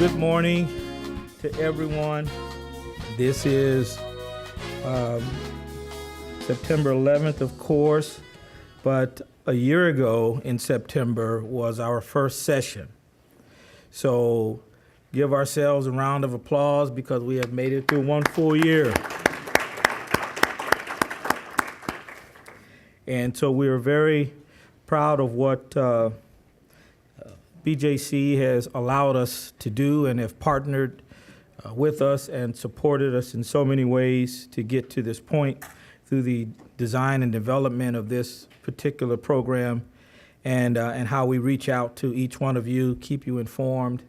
Good morning to everyone. This is September 11th, of course, but a year ago in September was our first session. So give ourselves a round of applause because we have made it through one full year. And so we are very proud of what BJC has allowed us to do and have partnered with us and supported us in so many ways to get to this point through the design and development of this particular program and how we reach out to each one of you, keep you informed,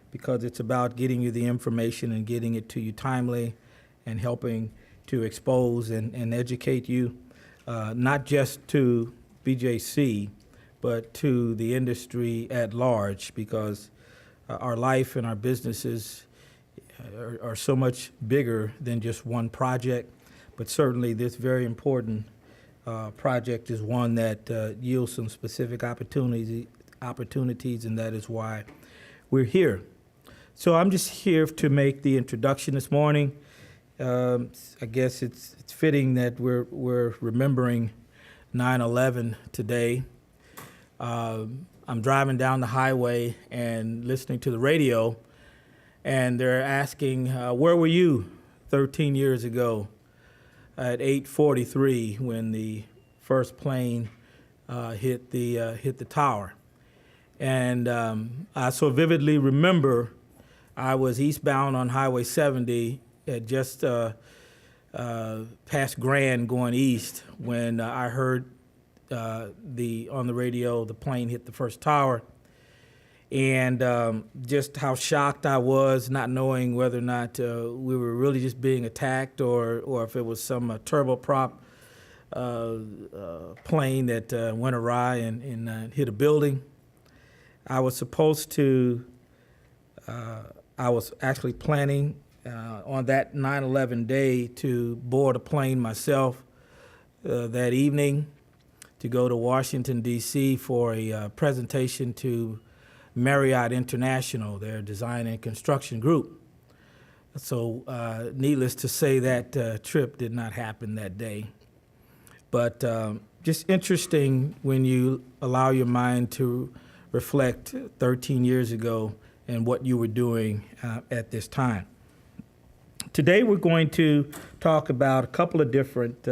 because it's about getting you the information and getting it to you timely and helping to expose and educate you, not just to BJC, but to the industry at large, because our life and our businesses are so much bigger than just one project. But certainly this very important project is one that yields some specific opportunities, and that is why we're here. So I'm just here to make the introduction this morning. I guess it's fitting that we're remembering 9/11 today. I'm driving down the highway and listening to the radio, and they're asking, where were you 13 years ago at 8:43 when the first plane hit the tower? And I so vividly remember I was eastbound on Highway 70 at just past Grand going east when I heard on the radio, the plane hit the first tower, and just how shocked I was, not knowing whether or not we were really just being attacked or if it was some turboprop plane that went awry and hit a building. I was actually planning on that 9/11 day to board a plane myself that evening, to go to Washington, D.C. for a presentation to Marriott International, their design and construction group. So needless to say, that trip did not happen that day. But just interesting when you allow your mind to reflect 13 years ago and what you were doing at this time. Today we're going to talk about a couple of different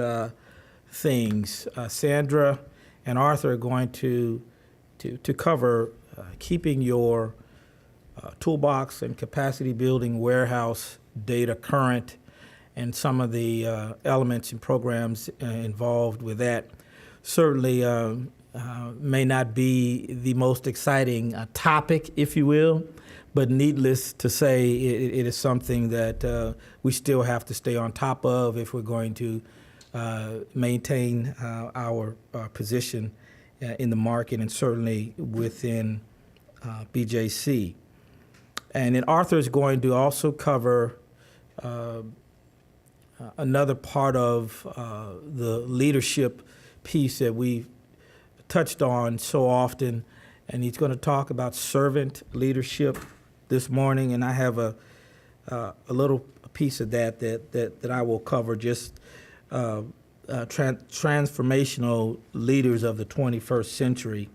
things. Sandra and Arthur are going to cover keeping your toolbox and capacity building warehouse data current and some of the elements and programs involved with that. Certainly may not be the most exciting topic, if you will, but needless to say, it is something that we still have to stay on top of if we're going to maintain our position in the market and certainly within BJC. And then Arthur is going to also cover another part of the leadership piece that we've touched on so often, and he's going to talk about servant leadership this morning, and I have a little piece of that I will cover, just transformational leaders of the 21st century.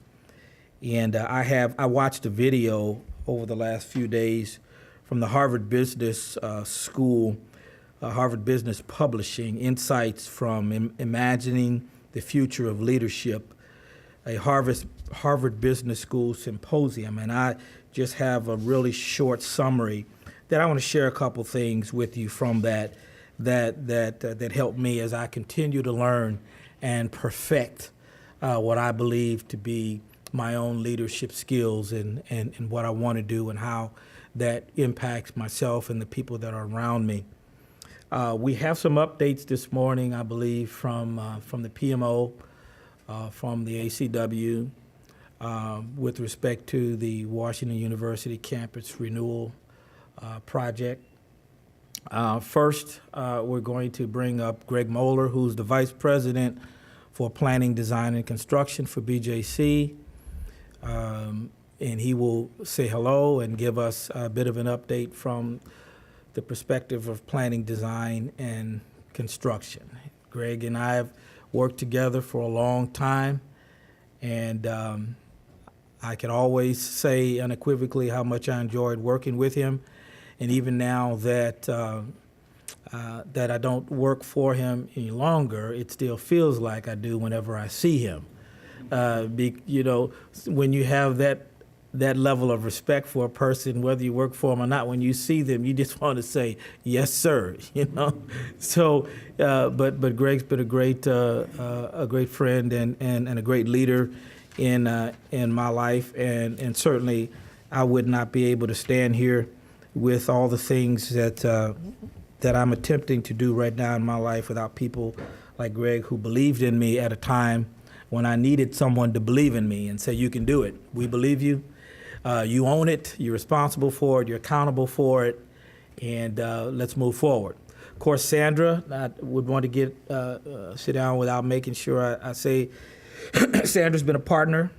And I watched a video over the last few days from the Harvard Business School, Harvard Business Publishing, Insights from Imagining the Future of Leadership, a Harvard Business School symposium. And I just have a really short summary that I want to share a couple things with you from that helped me as I continue to learn and perfect what I believe to be my own leadership skills and what I want to do and how that impacts myself and the people that are around me. We have some updates this morning, I believe, from the PMO, from the ACW, with respect to the Washington University campus renewal project. First, we're going to bring up Greg Moeller, who's the Vice President for Planning, Design, and Construction for BJC. and he will say hello and give us a bit of an update from the perspective of planning, design, and construction. Greg and I have worked together for a long time, and I can always say unequivocally how much I enjoyed working with him. And even now that that I don't work for him any longer, it still feels like I do whenever I see him. You know, when you have that level of respect for a person, whether you work for them or not, when you see them, you just want to say, yes, sir, you know? So, but Greg's been a great friend and a great leader in my life, and certainly I would not be able to stand here with all the things that I'm attempting to do right now in my life without people like Greg, who believed in me at a time when I needed someone to believe in me and say, you can do it. We believe you. You own it. You're responsible for it. You're accountable for it. And let's move forward. Of course, Sandra, I would want to get sit down without making sure I say Sandra's been a partner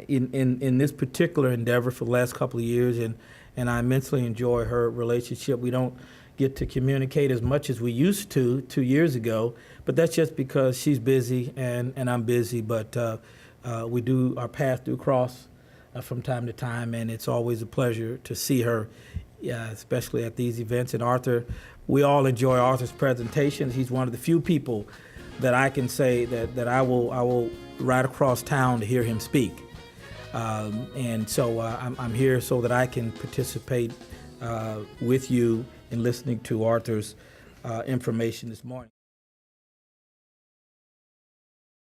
in this particular endeavor for the last couple of years, and I immensely enjoy her relationship. We don't get to communicate as much as we used to 2 years ago, but that's just because she's busy and I'm busy, but we do, our paths do cross from time to time, and it's always a pleasure to see her, especially at these events. And Arthur, we all enjoy Arthur's presentations. He's one of the few people that I can say that I will ride across town to hear him speak. And so I'm here so that I can participate with you in listening to Arthur's information this morning.